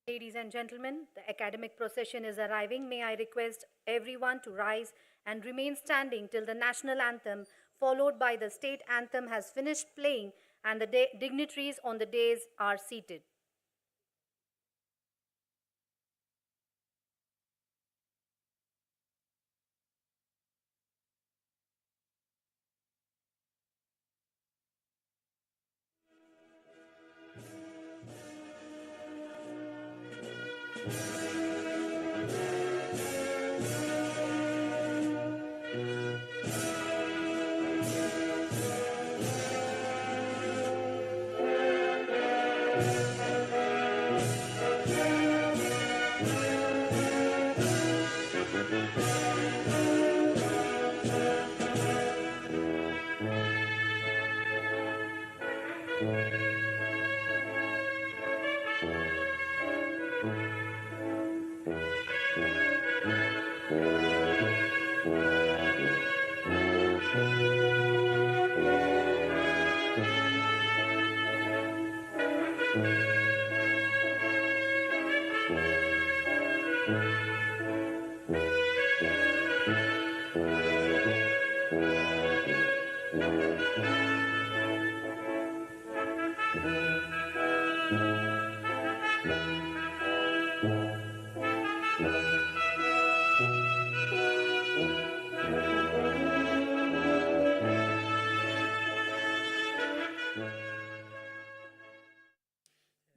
Ladies and gentlemen, the academic procession is arriving. May I request everyone to rise and remain standing till the national anthem, followed by the state anthem, has finished playing and the dignitaries on the dais are seated.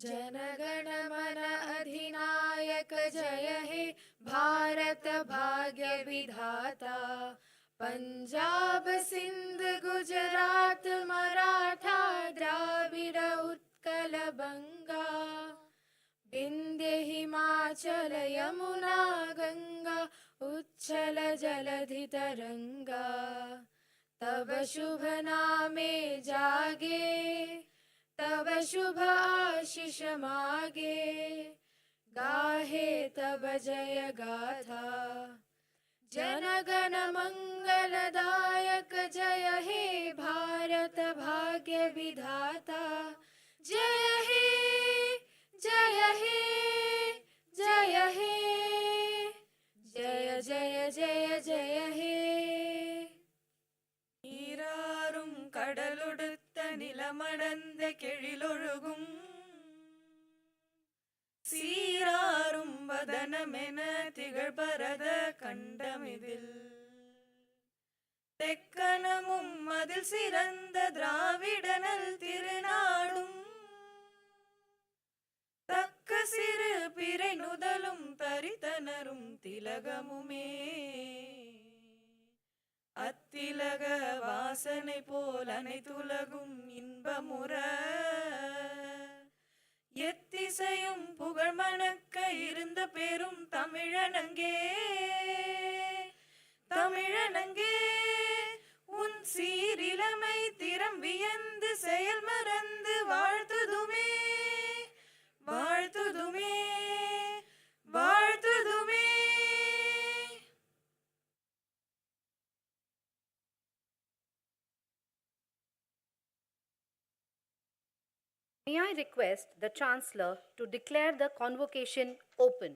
जनगण मन अधिनायक जय हे भारत भाग्य विधाता। पंजाब सिंध गुजरात मराठा द्राविड उत्कल बंगा, विंध्य हिमाचल यमुना गंगा उच्छल जलधि तरंगा। तब शुभ नामे जागे, तब शुभ आशीष मागे, गाहे तब जय गाथा। जनगण मंगलदायक जय हे भारत भाग्य विधाता। जय हे जय हे जय हे जय जय जय जय हे। நீராறும் கடலொடுத்த நிலமடந்த கெழிலொழுகும், சீராறும் வதனமென திகழ்பரத கண்டமிதில், தெக்கணமும் அதில் சிறந்த திராவிடனல் திருநாடும், தக்க சிறு பிறை நுதலும் தரித்தனரும் திலகமுமே, அத்திலக வாசனை போல் அனைத்துலகும் இன்பமுற, எத்திசையும் புகழ் மணக்க இருந்த பெரும் தமிழனங்கே, தமிழனங்கே உன் சீரிலமை திறம் வியந்து செயல் மறந்து வாழ்த்துதுமே, வாழ்த்துதுமே, வாழ்த்துதுமே. May I request the Chancellor to declare the convocation open.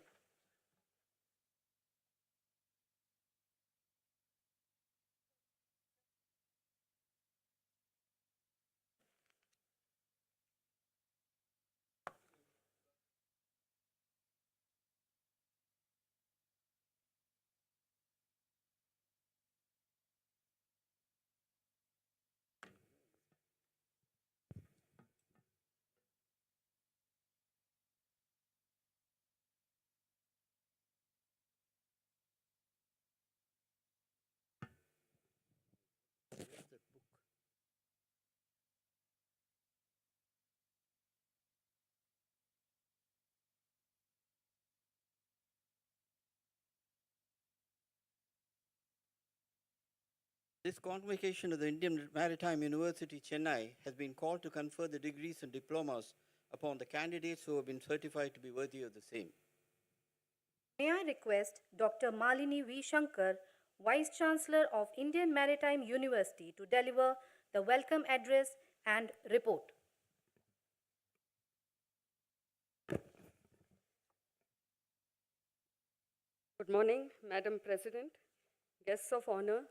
This convocation of the Indian Maritime University, Chennai, has been called to confer the degrees and diplomas upon the candidates who have been certified to be worthy of the same. May I request Dr. Malini V. Shankar, Vice Chancellor of Indian Maritime University, to deliver the welcome address and report. Good morning, Madam President, guests of honor,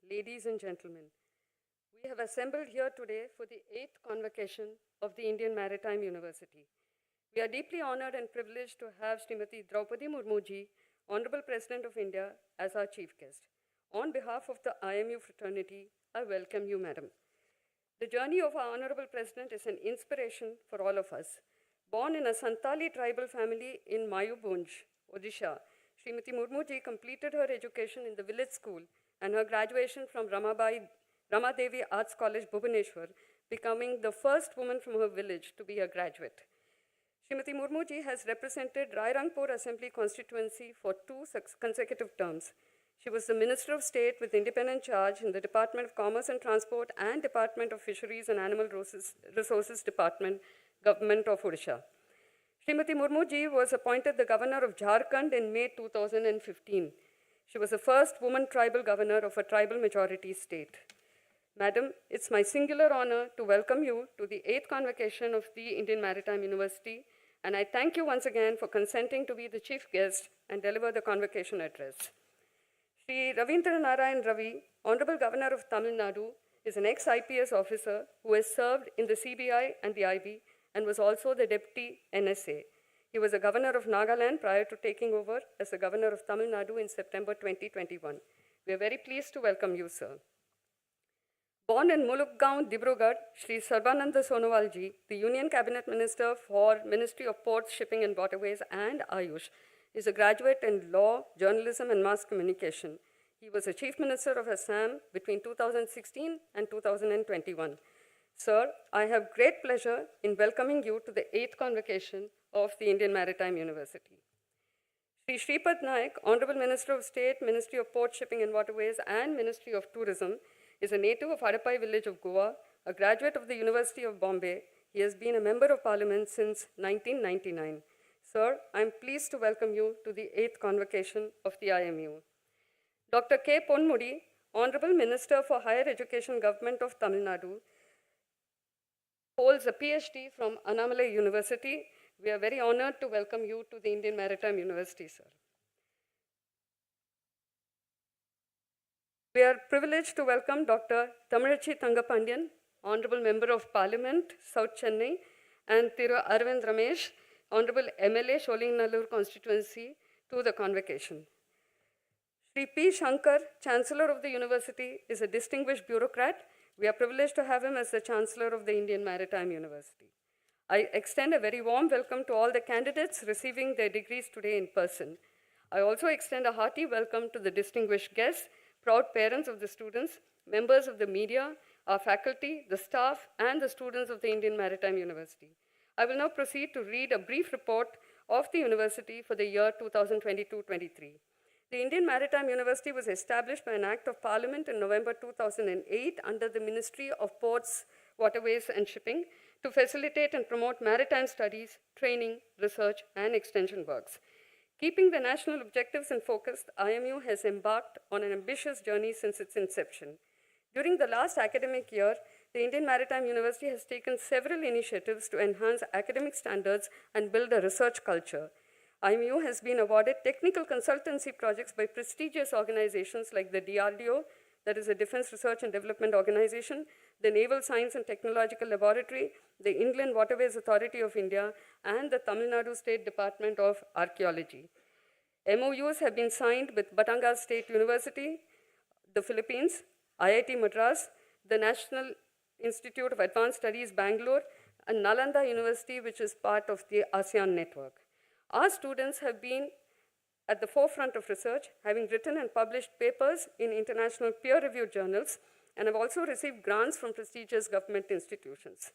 ladies and gentlemen. We have assembled here today for the 8th convocation of the Indian Maritime University. We are deeply honored and privileged to have Srimati Draupadi Murmu ji, Honorable President of India, as our chief guest. On behalf of the IMU fraternity, I welcome you, Madam. The journey of our Honorable President is an inspiration for all of us. Born in a Santali tribal family in Mayubunj, Odisha, Srimati Murmu ji completed her education in the village school and her graduation from Ramadevi Arts College, Bhubaneswar, becoming the first woman from her village to be a graduate. Srimati Murmu ji has represented Rairangpur Assembly constituency for 2 consecutive terms. She was the Minister of State with independent charge in the Department of Commerce and Transport and Department of Fisheries and Animal Resources Department, Government of Odisha. Srimati Murmu ji was appointed the Governor of Jharkhand in May 2015. She was the first woman tribal governor of a tribal majority state. Madam, it's my singular honor to welcome you to the 8th convocation of the Indian Maritime University, and I thank you once again for consenting to be the chief guest and deliver the convocation address. Sri Ravindra Narayan Ravi, Honorable Governor of Tamil Nadu, is an ex-IPS officer who has served in the CBI and the IB and was also the Deputy NSA. He was a governor of Nagaland prior to taking over as the governor of Tamil Nadu in September 2021. We are very pleased to welcome you, sir. Born in Mulukgaon, Dibrugarh, Sri Sarbananda Sonowal ji, the Union Cabinet Minister for Ministry of Ports, Shipping and Waterways and Ayush, is a graduate in law, journalism and mass communication. He was a Chief Minister of Assam between 2016 and 2021. Sir, I have great pleasure in welcoming you to the 8th convocation of the Indian Maritime University. Sri Shripad Naik, Honorable Minister of State, Ministry of Port, Shipping and Waterways and Ministry of Tourism, is a native of Harapai village of Goa, a graduate of the University of Bombay. He has been a Member of Parliament since 1999. Sir, I am pleased to welcome you to the 8th convocation of the IMU. Dr. K. Ponmudi, Honorable Minister for Higher Education, Government of Tamil Nadu, holds a PhD from Annamalai University. We are very honored to welcome you to the Indian Maritime University, sir. We are privileged to welcome Dr. Tamarachi Thangapandian, Honorable Member of Parliament, South Chennai, and Thiru Arvind Ramesh, Honorable MLA, Sholingnallur constituency, to the convocation. Sri P. Shankar, Chancellor of the University, is a distinguished bureaucrat. We are privileged to have him as the Chancellor of the Indian Maritime University. I extend a very warm welcome to all the candidates receiving their degrees today in person. I also extend a hearty welcome to the distinguished guests, proud parents of the students, members of the media, our faculty, the staff, and the students of the Indian Maritime University. I will now proceed to read a brief report of the university for the year 2022-23. The Indian Maritime University was established by an Act of Parliament in November 2008 under the Ministry of Ports, Waterways and Shipping to facilitate and promote maritime studies, training, research, and extension works. Keeping the national objectives in focus, IMU has embarked on an ambitious journey since its inception. During the last academic year, the Indian Maritime University has taken several initiatives to enhance academic standards and build a research culture. IMU has been awarded technical consultancy projects by prestigious organizations like the DRDO, that is the Defense Research and Development Organization, the Naval Science and Technological Laboratory, the Inland Waterways Authority of India, and the Tamil Nadu State Department of Archaeology. MOUs have been signed with Batangas State University, the Philippines, IIT Madras, the National Institute of Advanced Studies, Bangalore, and Nalanda University, which is part of the ASEAN network. Our students have been at the forefront of research, having written and published papers in international peer-reviewed journals, and have also received grants from prestigious government institutions.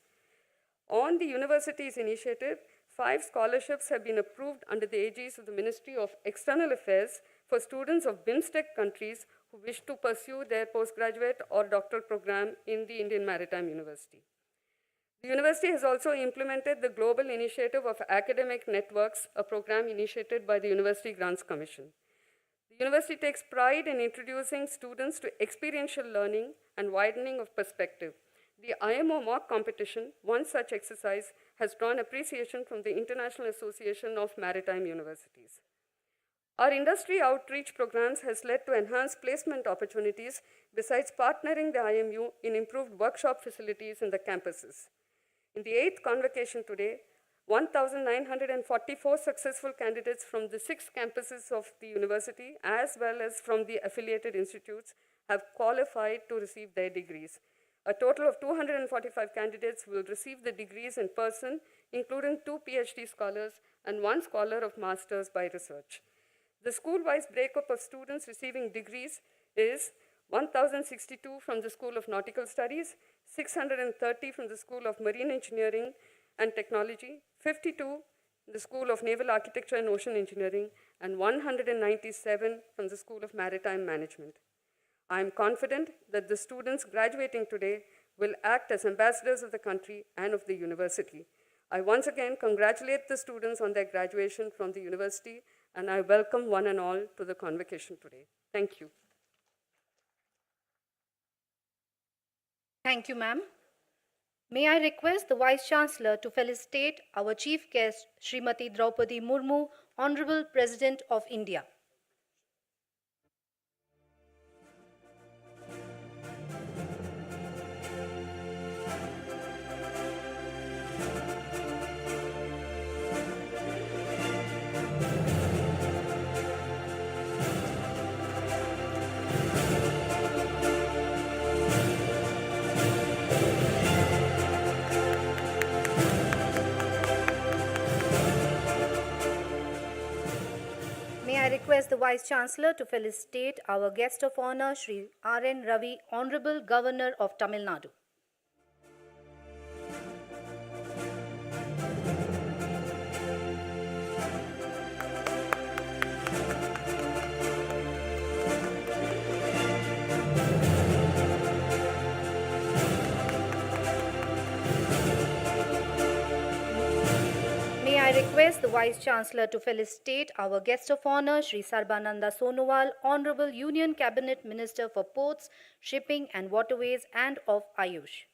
On the university's initiative, 5 scholarships have been approved under the aegis of the Ministry of External Affairs for students of BIMSTEC countries who wish to pursue their postgraduate or doctoral program in the Indian Maritime University. The university has also implemented the Global Initiative of Academic Networks, a program initiated by the University Grants Commission. The university takes pride in introducing students to experiential learning and widening of perspective. The IMO mock competition, one such exercise, has drawn appreciation from the International Association of Maritime Universities. Our industry outreach programs has led to enhanced placement opportunities besides partnering the IMU in improved workshop facilities in the campuses. In the 8th convocation today, 1,944 successful candidates from the 6 campuses of the university as well as from the affiliated institutes have qualified to receive their degrees. A total of 245 candidates will receive the degrees in person, including 2 PhD scholars and 1 scholar of masters by research. The school-wise breakup of students receiving degrees is 1,062 from the School of Nautical Studies, 630 from the School of Marine Engineering and Technology, 52 in the School of Naval Architecture and Ocean Engineering, and 197 from the School of Maritime Management. I am confident that the students graduating today will act as ambassadors of the country and of the university. I once again congratulate the students on their graduation from the university, and I welcome one and all to the convocation today. Thank you. Thank you, ma'am. May I request the Vice Chancellor to felicitate our Chief Guest, Srimati Draupadi Murmu, Honorable President of India. May I request the Vice Chancellor to felicitate our guest of honor, Sri R.N. Ravi, Honorable Governor of Tamil Nadu. May I request the Vice Chancellor to felicitate our guest of honor, Sri Sarbananda Sonowal, Honorable Union Cabinet Minister for Ports, Shipping and Waterways and of Ayush.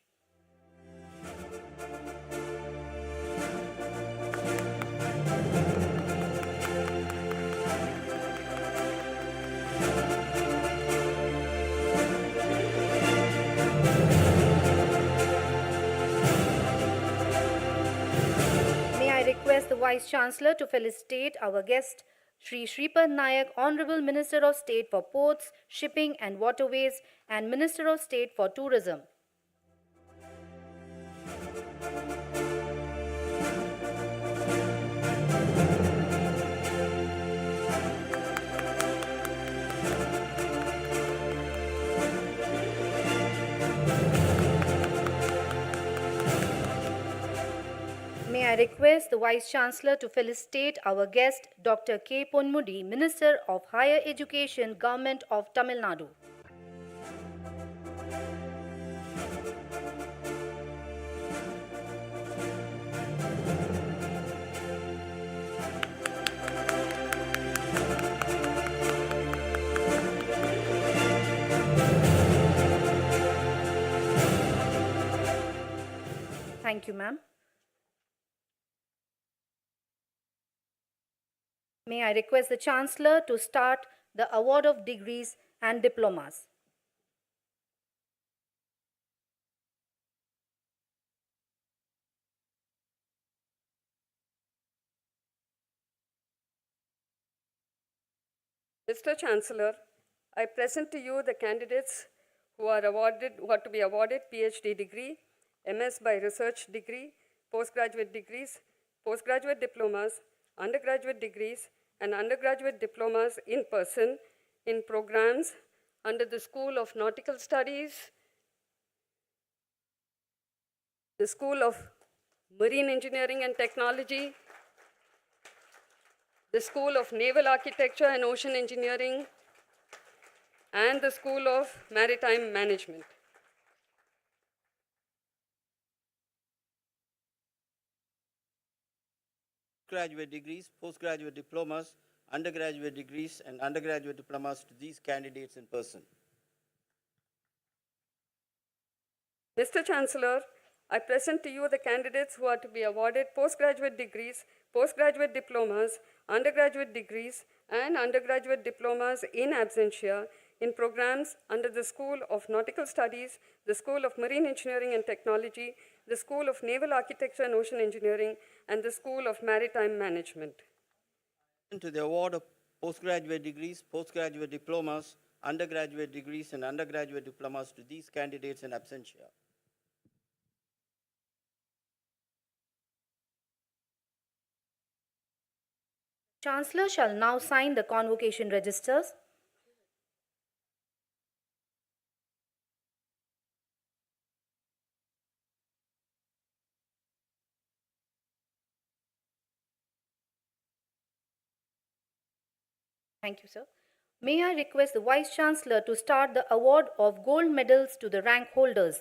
I request the Vice Chancellor to felicitate our guest, Sri Shripad Nayak, Honorable Minister of State for Ports, Shipping and Waterways and Minister of State for Tourism. May I request the Vice Chancellor to felicitate our guest, Dr. K. Ponmudi, Minister of Higher Education, Government of Tamil Nadu. Thank you, ma'am. May I request the Chancellor to start the award of degrees and diplomas. Mr. Chancellor, I present to you the candidates who are to be awarded PhD degree, MS by research degree, postgraduate degrees, postgraduate diplomas, undergraduate degrees, and undergraduate diplomas in person in programs under the School of Nautical Studies, the School of Marine Engineering and Technology, the School of Naval Architecture and Ocean Engineering, and the School of Maritime Management. Graduate degrees, postgraduate diplomas, undergraduate degrees, and undergraduate diplomas to these candidates in person. Mr. Chancellor, I present to you the candidates who are to be awarded postgraduate degrees, postgraduate diplomas, undergraduate degrees, and undergraduate diplomas in absentia in programs under the School of Nautical Studies, the School of Marine Engineering and Technology, the School of Naval Architecture and Ocean Engineering, and the School of Maritime Management. To the award of postgraduate degrees, postgraduate diplomas, undergraduate degrees, and undergraduate diplomas to these candidates in absentia. Chancellor shall now sign the convocation registers. Thank you, sir. May I request the Vice Chancellor to start the award of gold medals to the rank holders.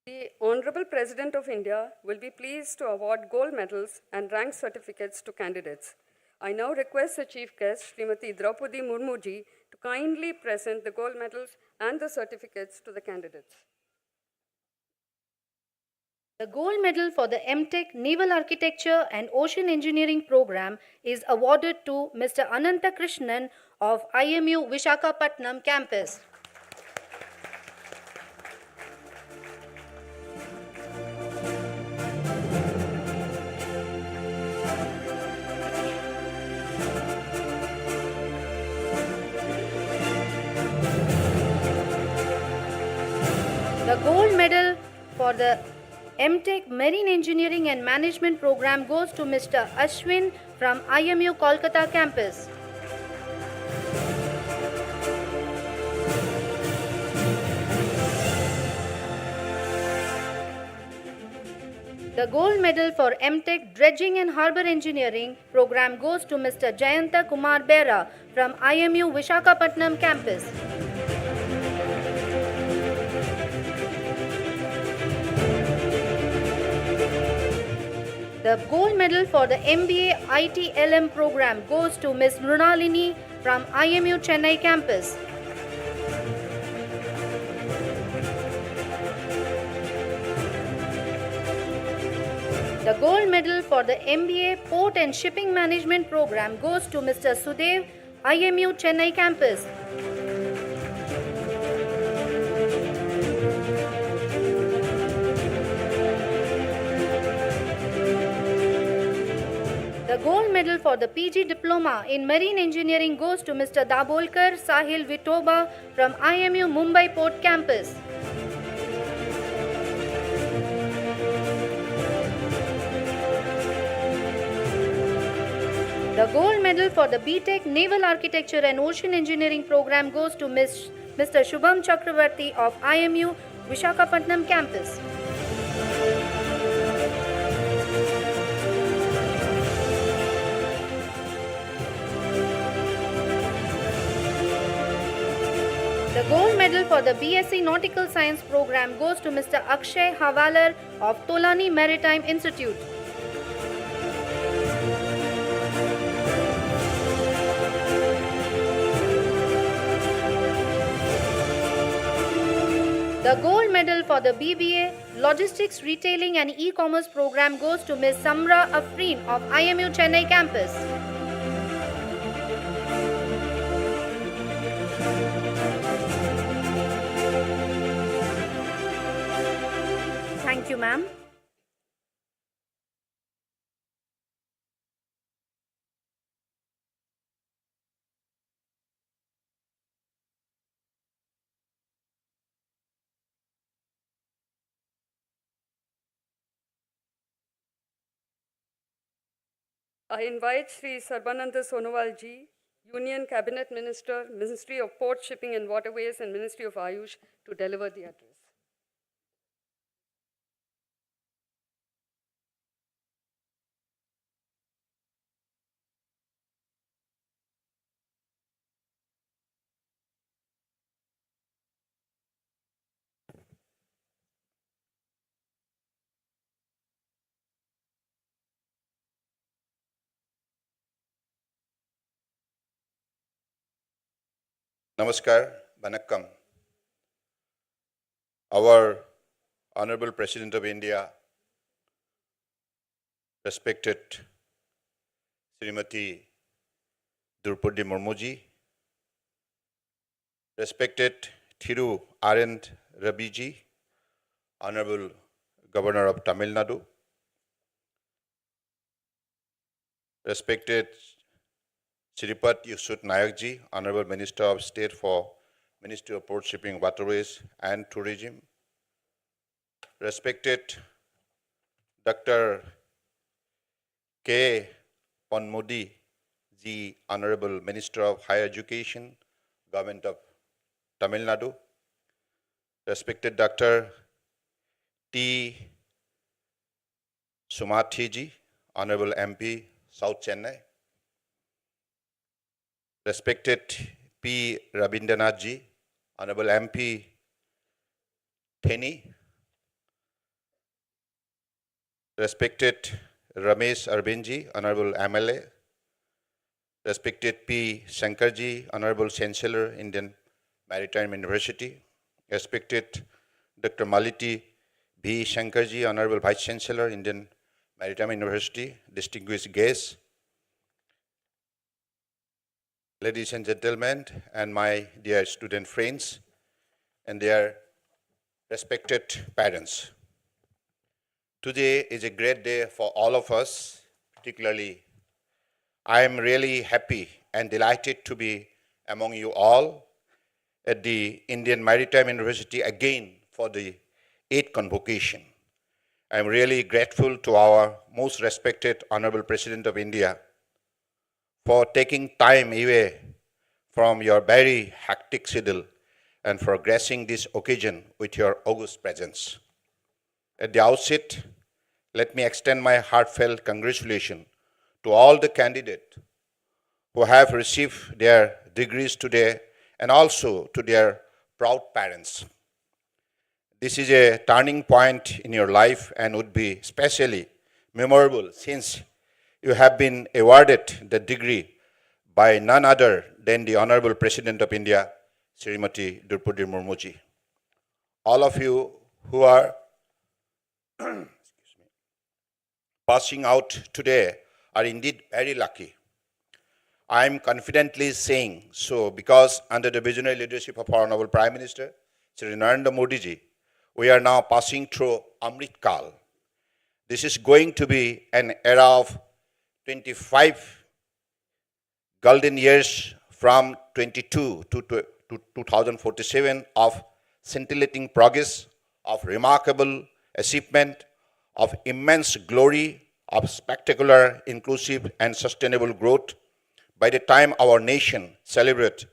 The Honorable President of India will be pleased to award gold medals and rank certificates to candidates. I now request the Chief Guest, Srimati Draupadi Murmu ji, to kindly present the gold medals and the certificates to the candidates. The gold medal for the MTech Naval Architecture and Ocean Engineering program is awarded to Mr. Ananta Krishnan of IMU Vishakhapatnam campus. The gold medal for the MTech Marine Engineering and Management program goes to Mr. Ashwin from IMU Kolkata campus. The gold medal for MTech Dredging and Harbour Engineering program goes to Mr. Jayanta Kumar Bera from IMU Vishakhapatnam campus. The gold medal for the MBA ITLM program goes to Ms. Mrunalini from IMU Chennai campus. The gold medal for the MBA Port and Shipping Management program goes to Mr. Sudev, IMU Chennai campus. The gold medal for the PG Diploma in Marine Engineering goes to Mr. Dabolkar Sahil Vitoba from IMU Mumbai Port campus. The gold medal for the BTech Naval Architecture and Ocean Engineering program goes to Mr. Shubham Chakravarti of IMU Vishakhapatnam campus. The gold medal for the BSc Nautical Science program goes to Mr. Akshay Havalar of Tolani Maritime Institute. The gold medal for the BBA Logistics, Retailing and E-commerce program goes to Ms. Samra Afreen of IMU Chennai campus. Thank you, ma'am. I invite Sri Sarbananda Sonowal ji, Union Cabinet Minister, Ministry of Port, Shipping and Waterways and Ministry of Ayush to deliver the address. Namaskar, Vanakkam. Our Honorable President of India, respected Srimati Draupadi Murmu ji, respected Thiru R.N. Ravi ji, Honorable Governor of Tamil Nadu, respected Sripat Yusuf Nayak ji, Honorable Minister of State for Ministry of Port Shipping, Waterways and Tourism, respected Dr. K. Ponmudi ji, Honorable Minister of Higher Education, Government of Tamil Nadu, respected Dr. T. Sumathi ji, Honorable MP, South Chennai, respected P. Rabindranath ji, Honorable MP, Theni, respected Ramesh Arvind ji, Honorable MLA, respected P. Shankar ji, Honorable Chancellor, Indian Maritime University, respected Dr. Maliti B. Shankar ji, Honorable Vice Chancellor, Indian Maritime University, distinguished guests, ladies and gentlemen, and my dear student friends, and their respected parents. Today is a great day for all of us, particularly I am really happy and delighted to be among you all at the Indian Maritime University again for the 8th convocation. I am really grateful to our most respected Honorable President of India for taking time away from your very hectic schedule and for gracing this occasion with your august presence. At the outset, let me extend my heartfelt congratulations to all the candidates who have received their degrees today and also to their proud parents. This is a turning point in your life and would be especially memorable since you have been awarded the degree by none other than the Honorable President of India, Srimati Draupadi Murmu ji. All of you who are passing out today are indeed very lucky. I am confidently saying so because under the visionary leadership of our Honorable Prime Minister, Shri Narendra Modi ji, we are now passing through Amrit Kal. This is going to be an era of 25 golden years from 22 to 2047 of scintillating progress, of remarkable achievement, of immense glory, of spectacular, inclusive, and sustainable growth. By the time our nation celebrates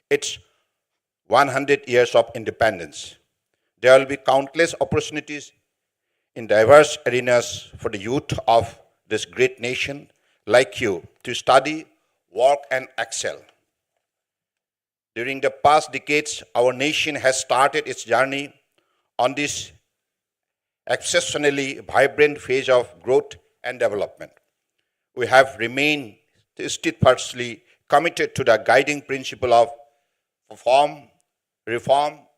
its 100 years of independence, there will be countless opportunities in diverse arenas for the youth of this great nation like you to study, work, and excel. During the past decades, our nation has started its journey on this exceptionally vibrant phase of growth and development. We have remained steadfastly committed to the guiding principle of reform,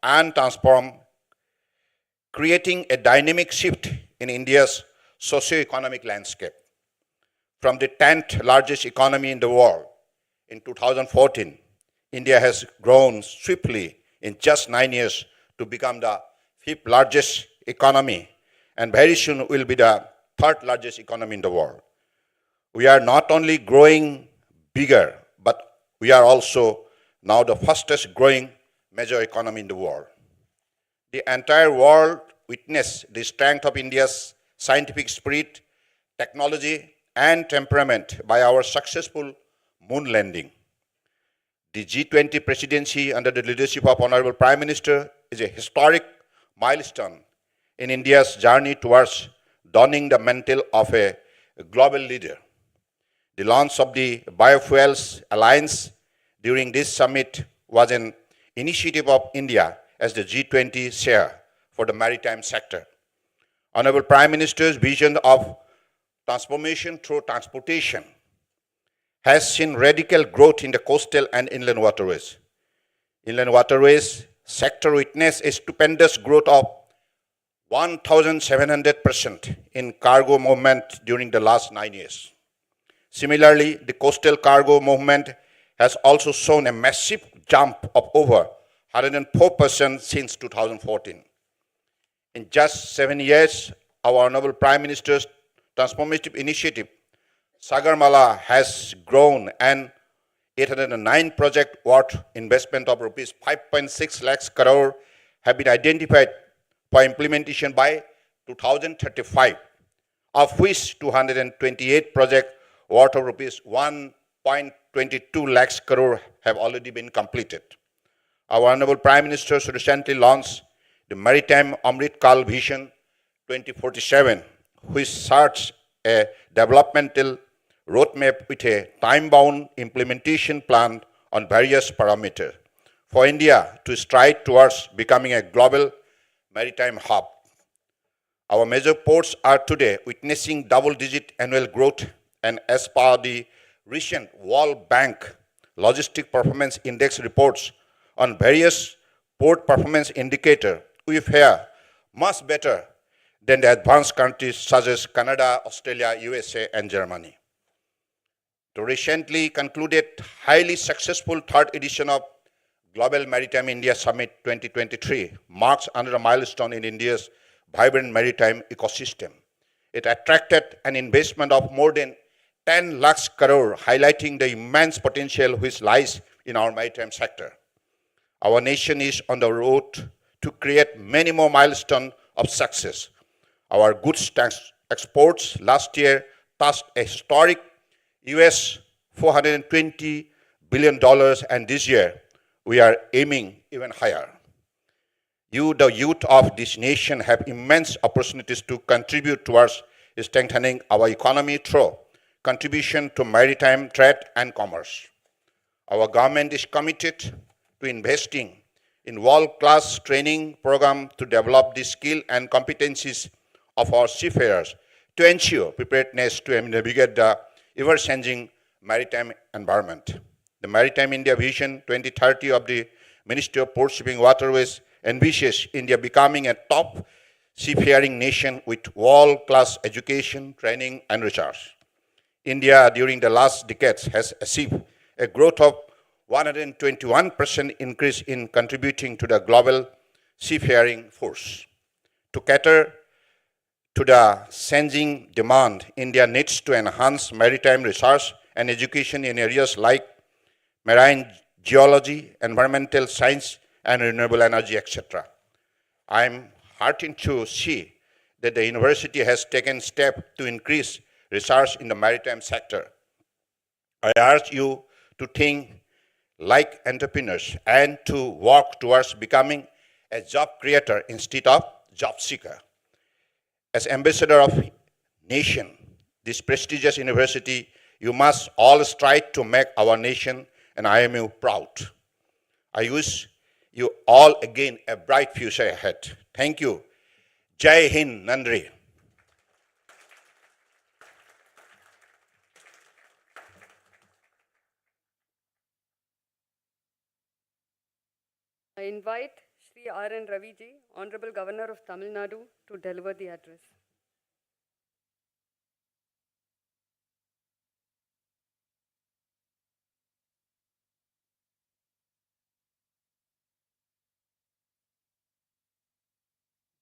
and transform, creating a dynamic shift in India's socio-economic landscape. From the 10th largest economy in the world in 2014, India has grown swiftly in just 9 years to become the 5th largest economy, and very soon will be the 3rd largest economy in the world. We are not only growing bigger, but we are also now the fastest growing major economy in the world. The entire world witnessed the strength of India's scientific spirit, technology, and temperament by our successful moon landing. The G20 presidency under the leadership of Honorable Prime Minister is a historic milestone in India's journey towards donning the mantle of a global leader. The launch of the Biofuels Alliance during this summit was an initiative of India as the G20 chair for the maritime sector. Honorable Prime Minister's vision of transformation through transportation has seen radical growth in the coastal and inland waterways. Inland waterways sector witnessed a stupendous growth of 1,700% in cargo movement during the last 9 years. Similarly, the coastal cargo movement has also shown a massive jump of over 104% since 2014. In just 7 years, our Honorable Prime Minister's transformative initiative, Sagarmala, has grown, and 809 project worth investment of rupees 5.6 lakhs crore have been identified for implementation by 2035, of which 228 projects worth of rupees 1.22 lakhs crore have already been completed. Our Honorable Prime Minister recently launched the Maritime Amrit Kal Vision 2047, which charts a developmental roadmap with a time-bound implementation plan on various parameters for India to stride towards becoming a global maritime hub. Our major ports are today witnessing double-digit annual growth, and as per the recent World Bank Logistic Performance Index reports on various port performance indicators, we fare much better than the advanced countries such as Canada, Australia, USA, and Germany. The recently concluded highly successful third edition of Global Maritime India Summit 2023 marks another milestone in India's vibrant maritime ecosystem. It attracted an investment of more than 10 lakhs crore, highlighting the immense potential which lies in our maritime sector. Our nation is on the road to create many more milestones of success. Our goods exports last year touched a historic US $420 billion, and this year we are aiming even higher. You, the youth of this nation, have immense opportunities to contribute towards strengthening our economy through contribution to maritime trade and commerce. Our government is committed to investing in world-class training program to develop the skill and competencies of our seafarers to ensure preparedness to navigate the ever-changing maritime environment. The Maritime India Vision 2030 of the Ministry of Port Shipping Waterways envisages India becoming a top seafaring nation with world-class education, training, and research. India, during the last decades, has achieved a growth of 121% increase in contributing to the global seafaring force. To cater to the changing demand, India needs to enhance maritime research and education in areas like marine geology, environmental science, and renewable energy, etc. I am heartened to see that the university has taken steps to increase research in the maritime sector. I urge you to think like entrepreneurs and to work towards becoming a job creator instead of job seeker. As ambassador of nation, this prestigious university, you must all strive to make our nation and IMU proud. I wish you all again a bright future ahead. Thank you. Jai Hind, Nandri. I invite Shri R.N. Raviji, Honorable Governor of Tamil Nadu, to deliver the address.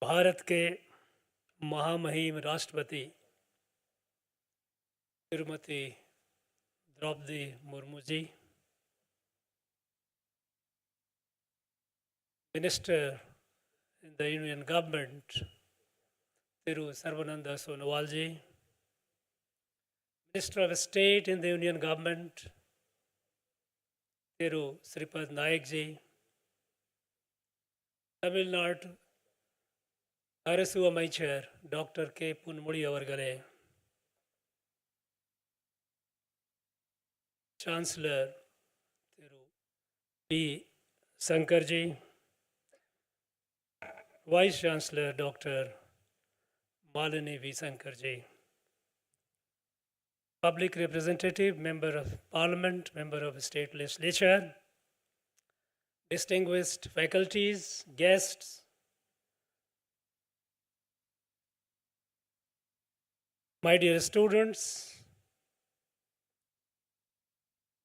Bharat के महामहिम राष्ट्रपति Shrimati Draupadi Murmu ji, Minister in the Union Government, Thiru Sarvananda Sonowal ji, Minister of State in the Union Government, Thiru Sripad Naik ji, Tamil Nadu Arasu Amaichar, Dr. K. Punmudi Avargale, Chancellor Thiru P. Shankar ji, Vice Chancellor Dr. Malini V. Shankar ji, Public Representative, Member of Parliament, Member of State Legislature, distinguished faculties, guests, my dear students,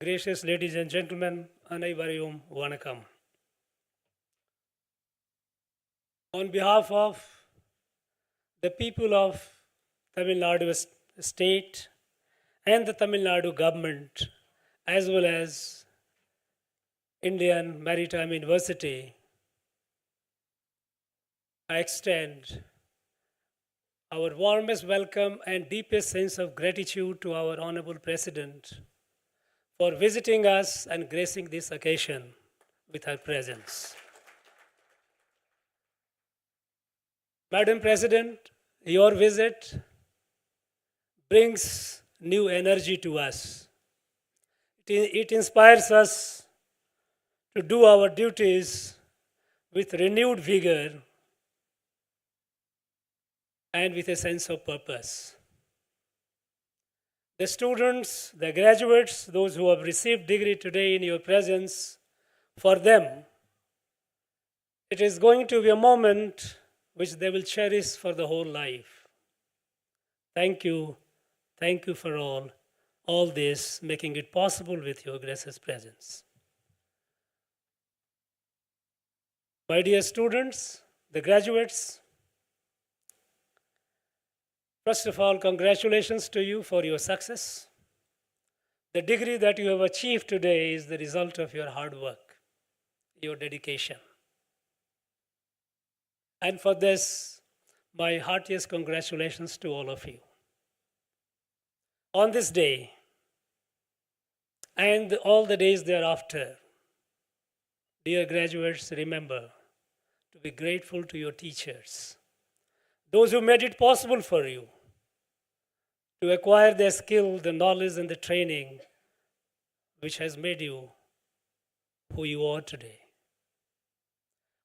gracious ladies and gentlemen, அனைவரையும் வணக்கம். On behalf of the people of Tamil Nadu state and the Tamil Nadu government, as well as Indian Maritime University, I extend our warmest welcome and deepest sense of gratitude to our Honorable President for visiting us and gracing this occasion with her presence. Madam President, your visit brings new energy to us. It inspires us to do our duties with renewed vigor and with a sense of purpose. The students, the graduates, those who have received degree today in your presence, for them, it is going to be a moment which they will cherish for the whole life. Thank you for all this, making it possible with your gracious presence. My dear students, the graduates, first of all, congratulations to you for your success. The degree that you have achieved today is the result of your hard work, your dedication. And for this, my heartiest congratulations to all of you. On this day, and all the days thereafter, dear graduates, remember to be grateful to your teachers, those who made it possible for you to acquire the skill, the knowledge, and the training which has made you who you are today.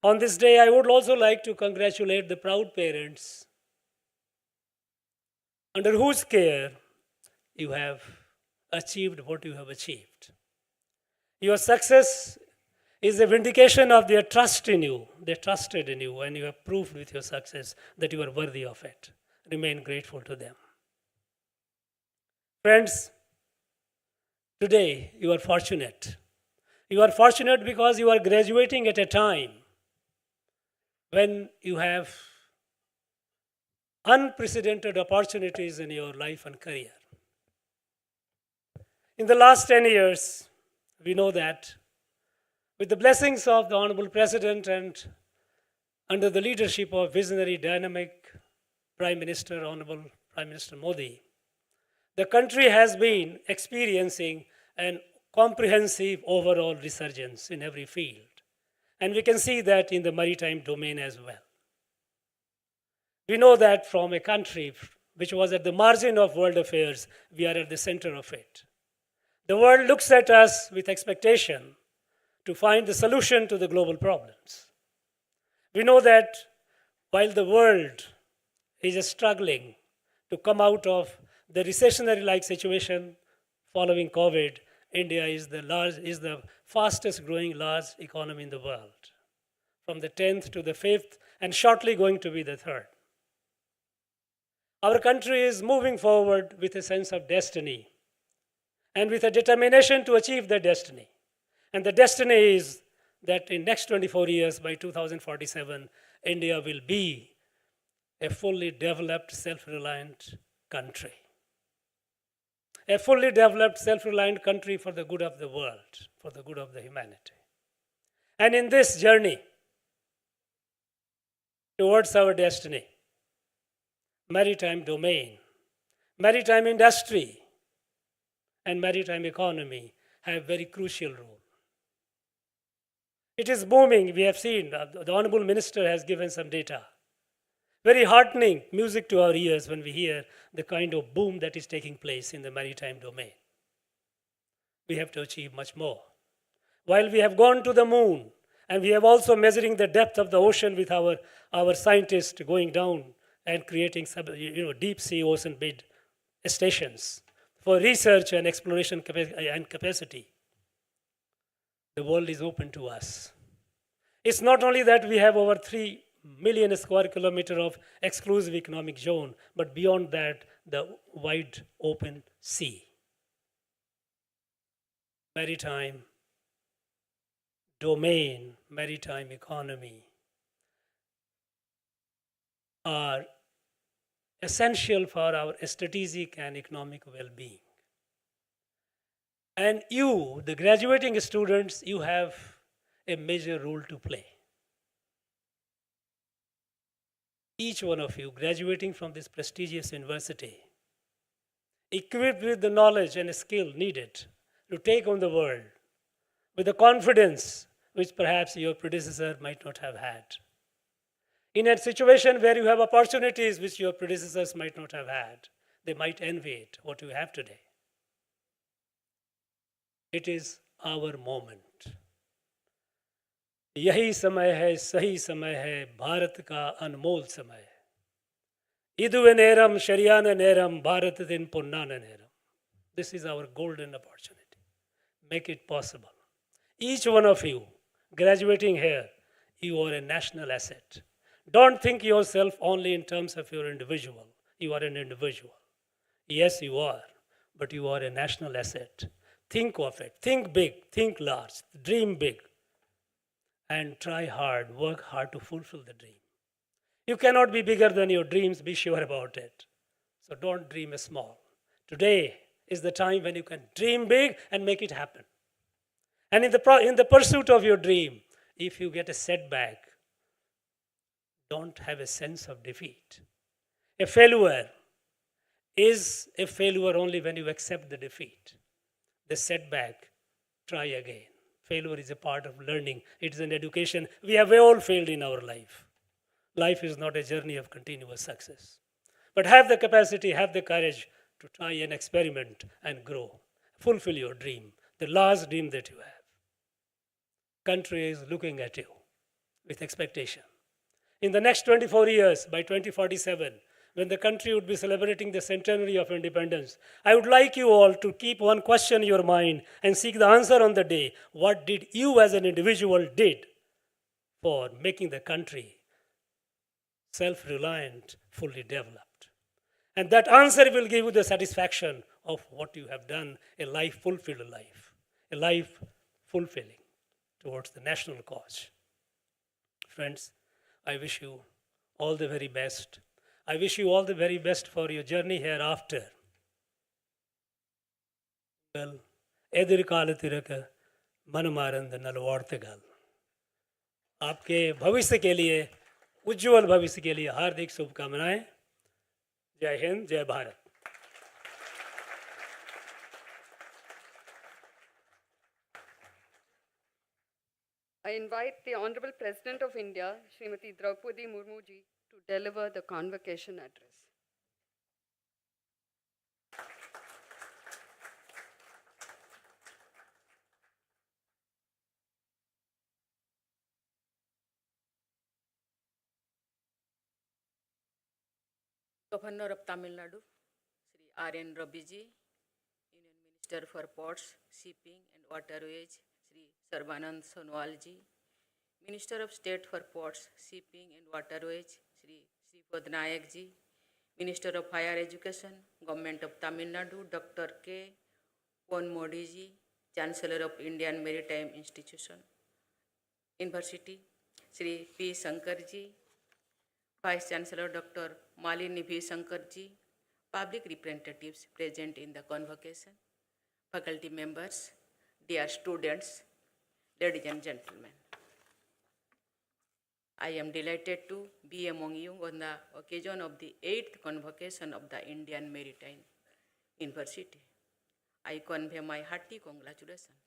On this day, I would also like to congratulate the proud parents under whose care you have achieved what you have achieved. Your success is a vindication of their trust in you. They trusted in you, and you have proved with your success that you are worthy of it. Remain grateful to them. Friends, today you are fortunate. You are fortunate because you are graduating at a time when you have unprecedented opportunities in your life and career. In the last 10 years, we know that with the blessings of the Honorable President and under the leadership of visionary, dynamic Prime Minister, Honorable Prime Minister Modi, the country has been experiencing an comprehensive overall resurgence in every field. And we can see that in the maritime domain as well. We know that from a country which was at the margin of world affairs, we are at the center of it. The world looks at us with expectation to find the solution to the global problems. We know that while the world is struggling to come out of the recessionary-like situation following COVID, India is the fastest growing large economy in the world, from the 10th to the 5th, and shortly going to be the 3rd. Our country is moving forward with a sense of destiny and with a determination to achieve that destiny. And the destiny is that in next 24 years, by 2047, India will be a fully developed, self-reliant country. A fully developed, self-reliant country for the good of the world, for the good of the humanity. And in this journey towards our destiny, maritime domain, maritime industry, and maritime economy have very crucial role. It is booming. We have seen, the Honorable Minister has given some data. Very heartening music to our ears when we hear the kind of boom that is taking place in the maritime domain. We have to achieve much more. While we have gone to the moon, and we have also measuring the depth of the ocean with our scientists going down and creating deep sea ocean bed stations for research and exploration and capacity. The world is open to us. It's not only that we have over 3 million square kilometer of exclusive economic zone, but beyond that, the wide open sea. Maritime domain, maritime economy are essential for our strategic and economic well-being. And you, the graduating students, you have a major role to play. Each one of you graduating from this prestigious university, equipped with the knowledge and skill needed to take on the world with the confidence which perhaps your predecessor might not have had. In a situation where you have opportunities which your predecessors might not have had, they might envy it, what you have today. It is our moment. यही समय है, सही समय है, भारत का अनमोल समय है. Iduve neram, Sharyana neram, Bharatatin Punnana neram. This is our golden opportunity. Make it possible. Each one of you graduating here, you are a national asset. Don't think yourself only in terms of your individual. You are an individual. Yes, you are, but you are a national asset. Think of it. Think big. Think large. Dream big. And try hard. Work hard to fulfill the dream. You cannot be bigger than your dreams. Be sure about it. So don't dream small. Today is the time when you can dream big and make it happen. And in the pursuit of your dream, if you get a setback, don't have a sense of defeat. A failure is a failure only when you accept the defeat. The setback, try again. Failure is a part of learning. It is an education. We have all failed in our life. Life is not a journey of continuous success. But have the capacity, have the courage to try and experiment and grow. Fulfill your dream, the last dream that you have. Country is looking at you with expectation. In the next 24 years, by 2047, when the country would be celebrating the centenary of independence, I would like you all to keep one question in your mind and seek the answer on the day. What did you as an individual did for making the country self-reliant, fully developed? And that answer will give you the satisfaction of what you have done, a life-fulfilled life, a life fulfilling towards the national cause. Friends, I wish you all the very best. I wish you all the very best for your journey hereafter. Well, edirkalatiraka manamarand nalvartagal. आपके भविष्य के लिए, उज्जवल भविष्य के लिए हार्दिक शुभकामनाएं. जय हिंद, जय Bharat. I invite the Honorable President of India, Srimati Draupadi Murmu ji, to deliver the convocation address. Governor of Tamil Nadu, Sri R.N. Rabbiji, Union Minister for Ports, Shipping and Waterways, Sri Sarvanand Sonowal ji, Minister of State for Ports, Shipping and Waterways, Sri Sripad Nayak ji, Minister of Higher Education, Government of Tamil Nadu, Dr. K. Pon Modi ji, Chancellor of Indian Maritime University, Sri P. Shankar ji, Vice Chancellor Dr. Malini V. Shankar ji, public representatives present in the convocation, faculty members, dear students, ladies and gentlemen. I am delighted to be among you on the occasion of the 8th convocation of the Indian Maritime University. I convey my hearty congratulations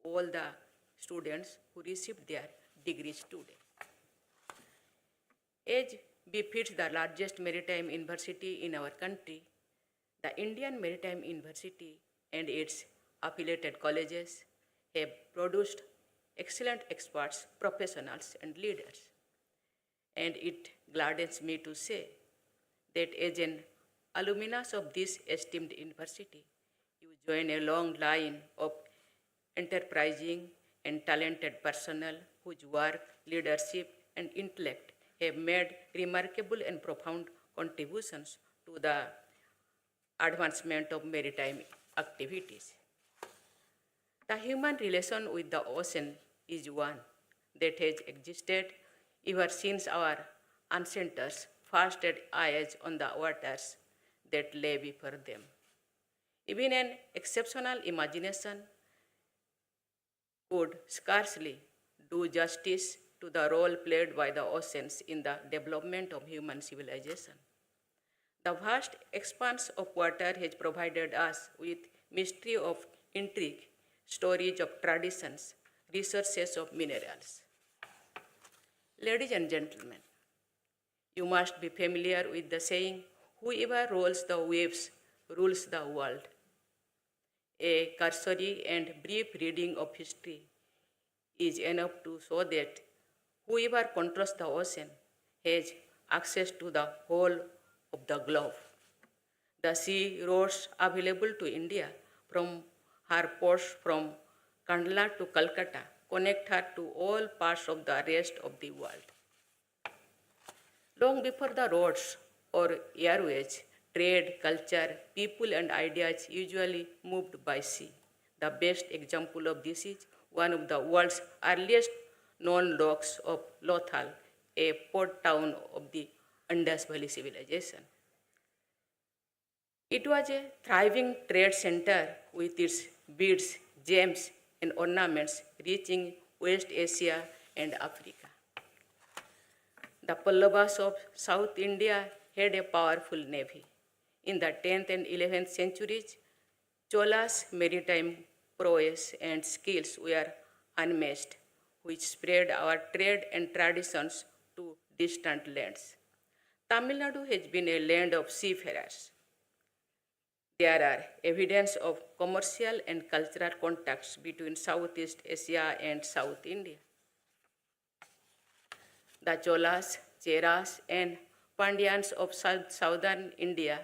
to all the students who received their degrees today. As befits the largest maritime university in our country, the Indian Maritime University and its affiliated colleges have produced excellent experts, professionals, and leaders. And it gladdens me to say that as an alumnus of this esteemed university, you join a long line of enterprising and talented personnel whose work, leadership, and intellect have made remarkable and profound contributions to the advancement of maritime activities. The human relation with the ocean is one that has existed ever since our ancestors first set eyes on the waters that lay before them. Even an exceptional imagination could scarcely do justice to the role played by the oceans in the development of human civilization. The vast expanse of water has provided us with mystery of intrigue, storage of traditions, resources of minerals. Ladies and gentlemen, you must be familiar with the saying, whoever rolls the waves rules the world. A cursory and brief reading of history is enough to show that whoever controls the ocean has access to the whole of the globe. The sea roads available to India from her ports from Kandla to Calcutta connect her to all parts of the rest of the world. Long before the roads or airways, trade, culture, people, and ideas usually moved by sea. The best example of this is one of the world's earliest known docks of Lothal, a port town of the Indus Valley civilization. It was a thriving trade center with its beads, gems, and ornaments reaching West Asia and Africa. The Pallavas of South India had a powerful navy. In the 10th and 11th centuries, Chola's maritime prowess and skills were unmatched, which spread our trade and traditions to distant lands. Tamil Nadu has been a land of seafarers. There are evidence of commercial and cultural contacts between Southeast Asia and South India. The Cholas, Cheras, and Pandyans of southern India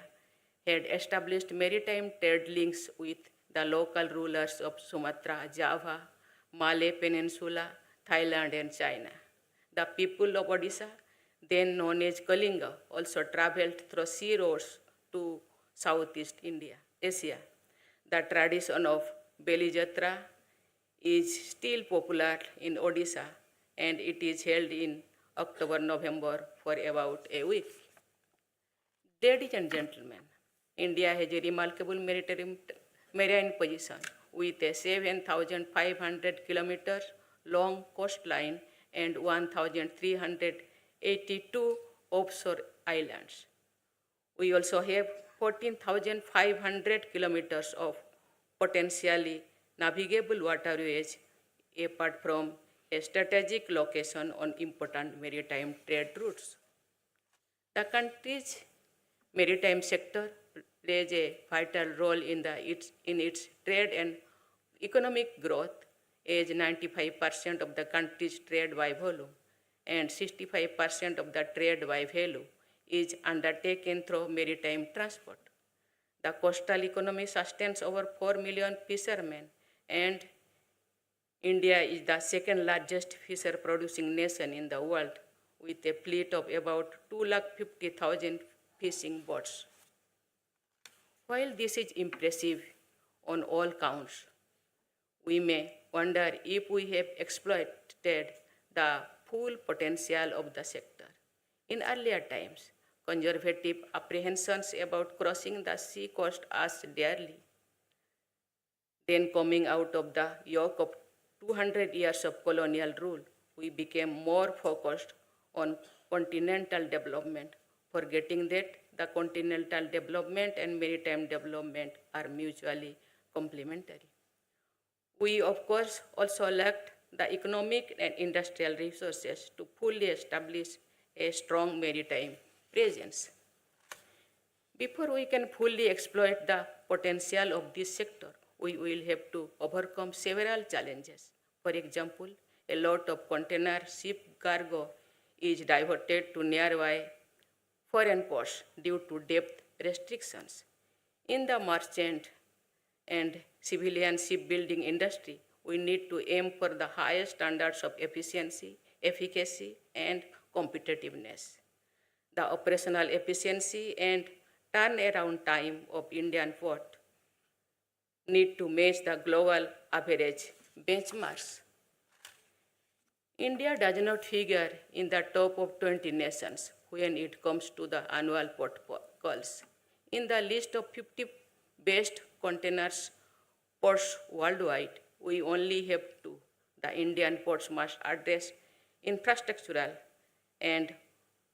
had established maritime trade links with the local rulers of Sumatra, Java, Malay Peninsula, Thailand, and China. The people of Odisha, then known as Kalinga, also traveled through sea roads to Southeast Asia. The tradition of Beli Jatra is still popular in Odisha, and it is held in October-November for about a week. Ladies and gentlemen, India has a remarkable marine position with a 7,500 kilometers long coastline and 1,382 offshore islands. We also have 14,500 kilometers of potentially navigable waterways apart from a strategic location on important maritime trade routes. The country's maritime sector plays a vital role in its trade and economic growth, as 95% of the country's trade by volume and 65% of the trade by value is undertaken through maritime transport. The coastal economy sustains over 4 million fishermen, and India is the second largest fisher producing nation in the world with a fleet of about 250,000 fishing boats. While this is impressive on all counts, we may wonder if we have exploited the full potential of the sector. In earlier times, conservative apprehensions about crossing the sea cost us dearly. Then, coming out of the yoke of 200 years of colonial rule, we became more focused on continental development, forgetting that the continental development and maritime development are mutually complementary. We, of course, also lacked the economic and industrial resources to fully establish a strong maritime presence. Before we can fully exploit the potential of this sector, we will have to overcome several challenges. For example, a lot of container ship cargo is diverted to nearby foreign ports due to depth restrictions. In the merchant and civilian shipbuilding industry, we need to aim for the highest standards of efficiency, efficacy, and competitiveness. The operational efficiency and turnaround time of Indian port need to match the global average benchmarks. India does not figure in the top of 20 nations when it comes to the annual port calls. In the list of 50 best containers ports worldwide, we only have two. The Indian ports must address infrastructural and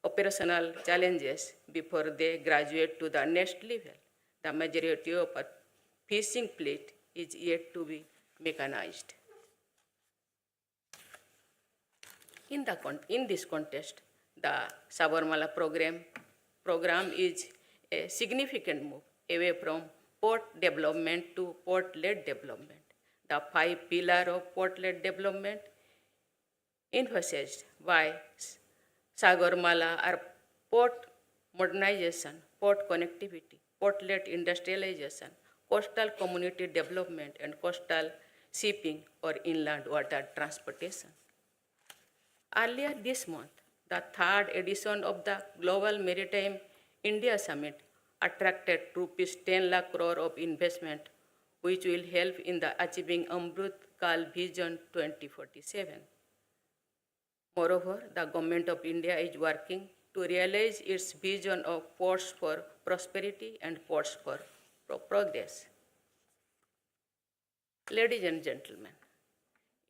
operational challenges before they graduate to the next level. The majority of our fishing fleet is yet to be mechanized. In this context, the Sabarmala program is a significant move away from port development to port-led development. The 5 pillars of port-led development emphasized by Sagarmala are port modernization, port connectivity, port-led industrialization, coastal community development, and coastal shipping or inland water transportation. Earlier this month, the 3rd edition of the Global Maritime India Summit attracted rupees 10 lakh crore of investment, which will help in the achieving Amrut Kal Vision 2047. Moreover, the Government of India is working to realize its vision of ports for prosperity and ports for progress. Ladies and gentlemen,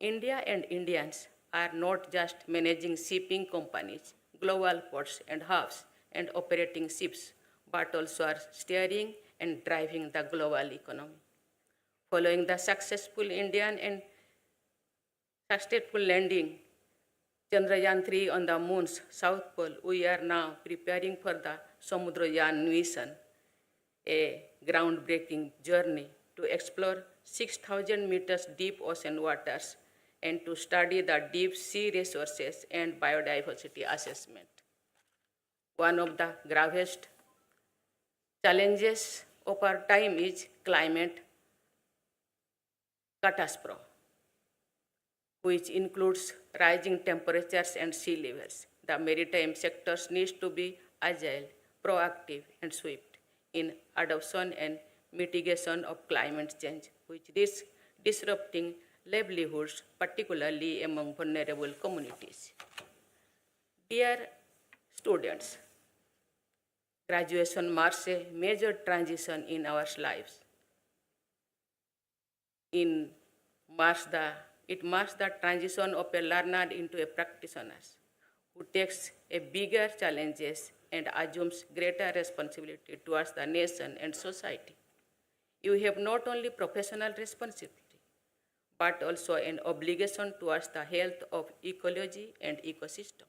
India and Indians are not just managing shipping companies, global ports and hubs, and operating ships, but also are steering and driving the global economy. Following the successful Indian and successful landing Chandrayaan-3 on the moon's south pole, we are now preparing for the Samudrayaan mission, a groundbreaking journey to explore 6,000 meters deep ocean waters and to study the deep sea resources and biodiversity assessment. One of the gravest challenges of our time is climate catastrophe, which includes rising temperatures and sea levels. The maritime sectors needs to be agile, proactive, and swift in adoption and mitigation of climate change, which risks disrupting livelihoods, particularly among vulnerable communities. Dear students, graduation marks a major transition in our lives. It marks the transition of a learner into a practitioner who takes a bigger challenges and assumes greater responsibility towards the nation and society. You have not only professional responsibility, but also an obligation towards the health of ecology and ecosystem.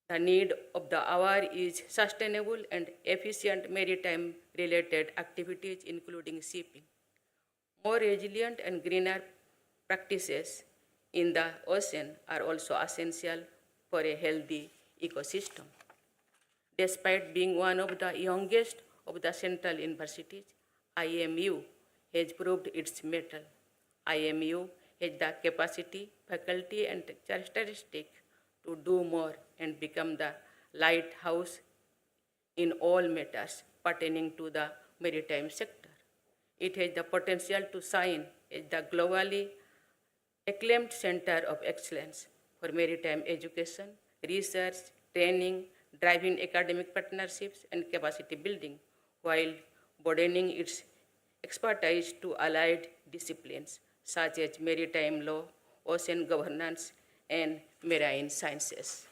The need of the hour is sustainable and efficient maritime-related activities, including shipping. More resilient and greener practices in the ocean are also essential for a healthy ecosystem. Despite being one of the youngest of the central universities, IMU has proved its mettle. IMU has the capacity, faculty, and characteristic to do more and become the lighthouse in all matters pertaining to the maritime sector. It has the potential to shine as the globally acclaimed center of excellence for maritime education, research, training, driving academic partnerships, and capacity building, while broadening its expertise to allied disciplines such as maritime law, ocean governance, and marine sciences.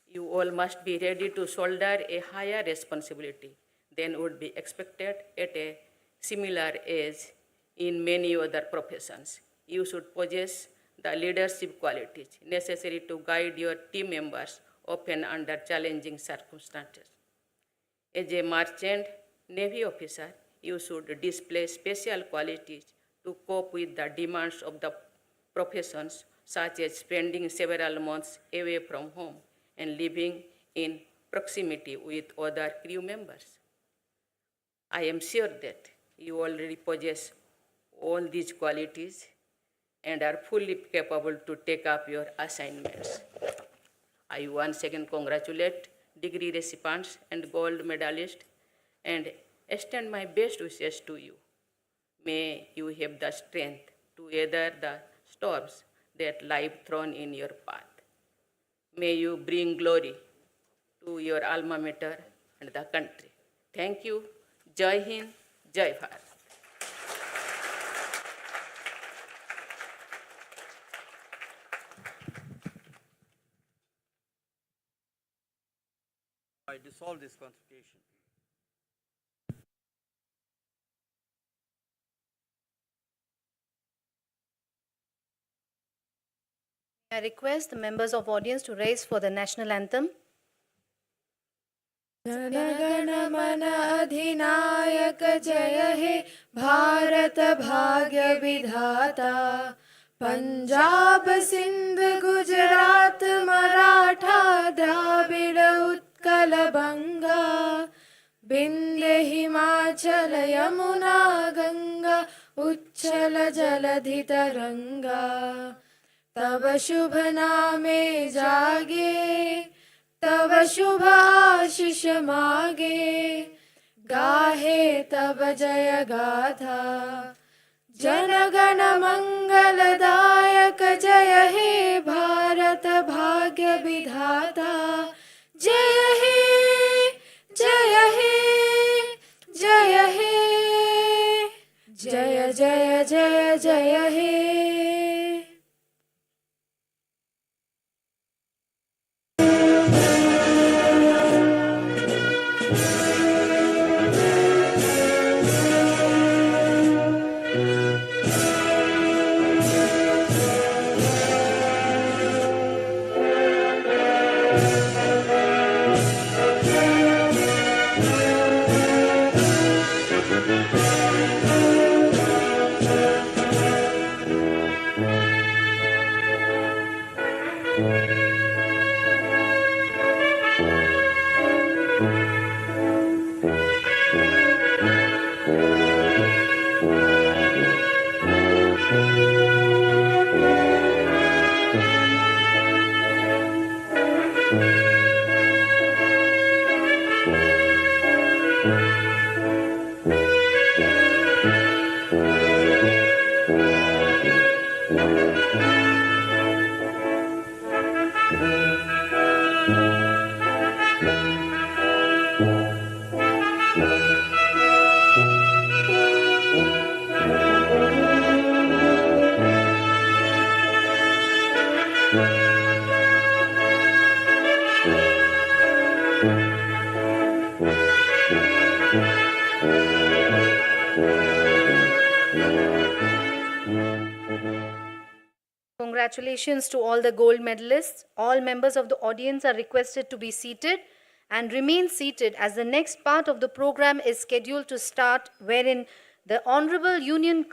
You all must be ready to shoulder a higher responsibility than would be expected at a similar age in many other professions. You should possess the leadership qualities necessary to guide your team members, often under challenging circumstances. As a merchant Navy officer, you should display special qualities to cope with the demands of the professions, such as spending several months away from home and living in proximity with other crew members. I am sure that You already possess all these qualities and are fully capable to take up your assignments. I once again congratulate degree recipients and gold medalists and extend my best wishes to you. May you have the strength to weather the storms that life thrown in your path. May you bring glory to your alma mater and the country. Thank you. Jai Hind, Jai Bharat. I dissolve this convocation. I request the members of audience to raise for the national anthem. जनगण मन अधिनायक जय हे भारत भाग्य विधाता पंजाब सिंध गुजरात मराठा द्राविड उत्कल बंगा विंध्य हिमाचल यमुना गंगा उच्छल जलधि तरंगा तब शुभ नामे जागे तब शुभ आशीष मागे गाहे तब जय गाथा जनगण मंगलदायक जय हे भारत भाग्य विधाता जय हे जय हे जय हे जय जय जय जय हे Congratulations to all the gold medalists. All members of the audience are requested to be seated and remain seated as the next part of the program is scheduled to start, wherein the Honorable Union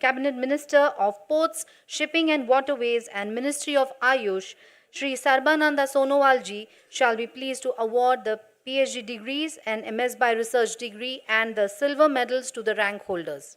Cabinet Minister of Ports, Shipping and Waterways and Ministry of Ayush, Shri Sarbananda Sonowalji, shall be pleased to award the PhD degrees and MS by Research degree and the silver medals to the rank holders.